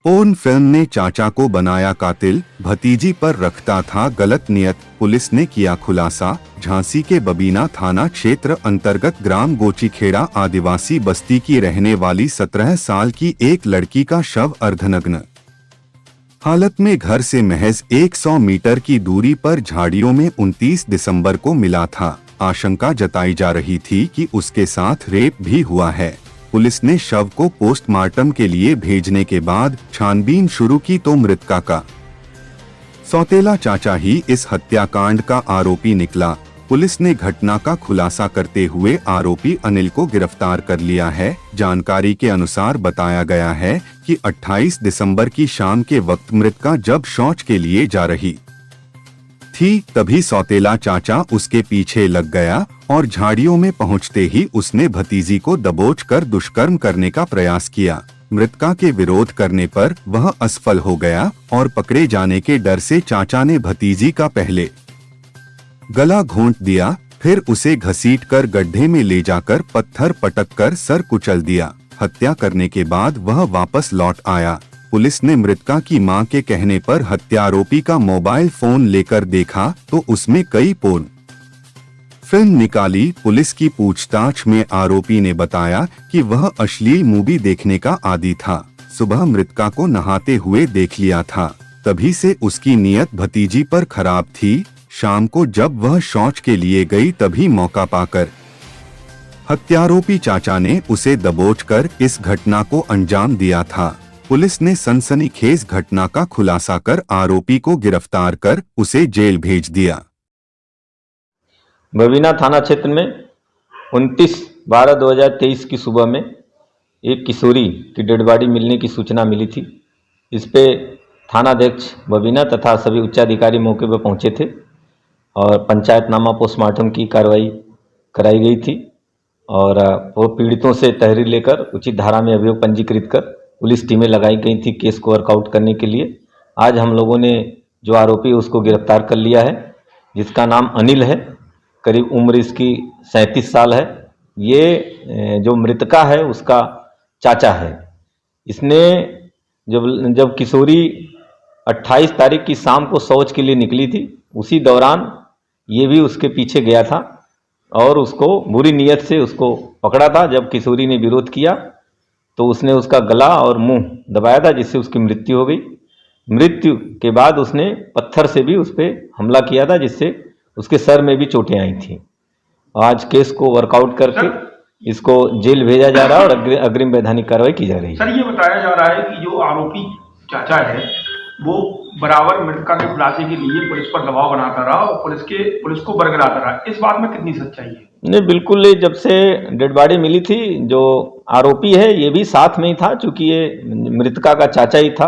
Porn film ने चाचा को बनाया कातिल, भतीजी पर रखता था गलत नियत, पुलिस ने किया खुलासा। झांसी के बबीना थाना क्षेत्र अंतर्गत ग्राम गोचीखेड़ा आदिवासी बस्ती की रहने वाली 17 साल की एक लड़की का शव अर्धनग्न हालत में घर से महज 100 मीटर की दूरी पर झाड़ियों में 29 दिसंबर को मिला था। आशंका जताई जा रही थी कि उसके साथ रेप भी हुआ है। पुलिस ने शव को पोस्टमार्टम के लिए भेजने के बाद छानबीन शुरू की तो मृतका का सौतेला चाचा ही इस हत्याकांड का आरोपी निकला। पुलिस ने घटना का खुलासा करते हुए आरोपी अनिल को गिरफ्तार कर लिया है। जानकारी के अनुसार बताया गया है कि 28 दिसंबर की शाम के वक्त मृतका जब शौच के लिए जा रही थी तभी सौतेला चाचा उसके पीछे लग गया और झाड़ियों में पहुंचते ही उसने भतीजी को दबोच कर दुष्कर्म करने का प्रयास किया। मृतका के विरोध करने पर वह असफल हो गया और पकड़े जाने के डर से चाचा ने भतीजी का पहले गला घोंट दिया, फिर उसे घसीटकर गड्ढे में ले जाकर पत्थर पटक कर सर कुचल दिया। हत्या करने के बाद वह वापस लौट आया। पुलिस ने मृतका की मां के कहने पर हत्यारोपी का मोबाइल फोन लेकर देखा तो उसमें कई पोर्न फिल्म निकाली। पुलिस की पूछताछ में आरोपी ने बताया कि वह अश्लील मूवी देखने का आदी था। सुबह मृतका को नहाते हुए देख लिया था, तभी से उसकी नियत भतीजी पर खराब थी। शाम को जब वह शौच के लिए गई तभी मौका पाकर हत्यारोपी चाचा ने उसे दबोचकर इस घटना को अंजाम दिया था। पुलिस ने सनसनीखेज घटना का खुलासा कर आरोपी को गिरफ्तार कर उसे जेल भेज दिया। बबीना थाना क्षेत्र में 29/12/2023 की सुबह में एक किशोरी की डेड बॉडी मिलने की सूचना मिली थी। इस पे थानाध्यक्ष बबीना तथा सभी उच्चाधिकारी मौके पर पहुंचे थे और पंचायतनामा पोस्टमार्टम की कार्रवाई कराई गई थी और वो पीड़ितों से तहरीर लेकर उचित धारा में अभियोग पंजीकृत कर पुलिस टीमें लगाई गई थी केस को वर्कआउट करने के लिए। आज हम लोगों ने जो आरोपी उसको गिरफ्तार कर लिया है, जिसका नाम अनिल है। करीब उम्र इसकी 37 साल है। ये जो मृतका है उसका चाचा है। इसने जब किशोरी 28 तारीख की शाम को शौच के लिए निकली थी, उसी दौरान ये भी उसके पीछे गया था और उसको बुरी नीयत से उसको पकड़ा था। जब किशोरी ने विरोध किया तो उसने उसका गला और मुंह दबाया था, जिससे उसकी मृत्यु हो गई। मृत्यु के बाद उसने पत्थर से भी उस पर हमला किया था, जिससे उसके सर में भी चोटें आई थी। आज केस को वर्कआउट करके इसको जेल भेजा जा रहा है और अग्रिम वैधानिक कार्रवाई की जा रही है। सर, ये बताया जा रहा है कि जो आरोपी चाचा है वो बराबर मृतका के खुलासे के लिए पुलिस पर दबाव बनाता रहा और पुलिस को बरगलाता रहा। इस बात में कितनी सच्चाई है? नहीं, बिल्कुल। जब से डेड बॉडी मिली थी, जो आरोपी है ये भी साथ में ही था, चूंकि ये मृतका का चाचा ही था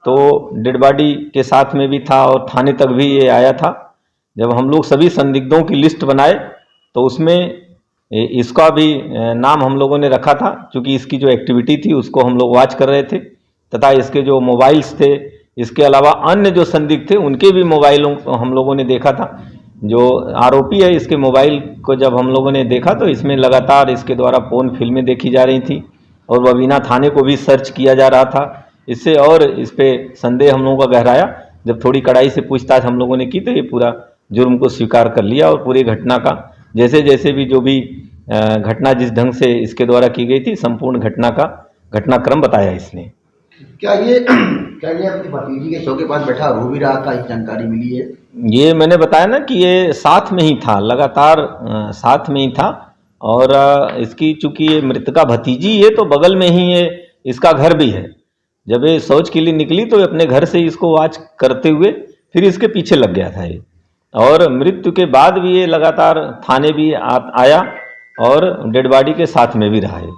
तो डेड बॉडी के साथ में भी था और थाने तक भी ये आया था। जब हम लोग सभी संदिग्धों की लिस्ट बनाए तो उसमें इसका भी नाम हम लोगों ने रखा था, क्योंकि इसकी जो एक्टिविटी थी उसको हम लोग वॉच कर रहे थे तथा इसके जो मोबाइल्स थे, इसके अलावा अन्य जो संदिग्ध थे उनके भी मोबाइलों को हम लोगों ने देखा था। जो आरोपी है इसके मोबाइल को जब हम लोगों ने देखा तो इसमें लगातार इसके द्वारा पोर्न फिल्में देखी जा रही थी और बबीना थाने को भी सर्च किया जा रहा था। इससे और इस पे संदेह हम लोगों का गहराया। जब थोड़ी कड़ाई से पूछताछ हम लोगों ने की तो ये पूरा जुर्म को स्वीकार कर लिया और पूरी घटना का जैसे जैसे भी जो भी घटना जिस ढंग से इसके द्वारा की गई थी, संपूर्ण घटना का घटनाक्रम बताया इसने। क्या ये अपनी भतीजी के शव के पास बैठा रो भी रहा था, इस जानकारी मिली है? ये मैंने बताया ना कि ये साथ में ही था, लगातार साथ में ही था और इसकी चूंकि ये मृतका भतीजी है तो बगल में ही ये इसका घर भी है। जब ये शौच के लिए निकली तो अपने घर से इसको वॉच करते हुए फिर इसके पीछे लग गया था ये, और मृत्यु के बाद भी ये लगातार थाने भी आया और डेड बॉडी के साथ में भी रहा है।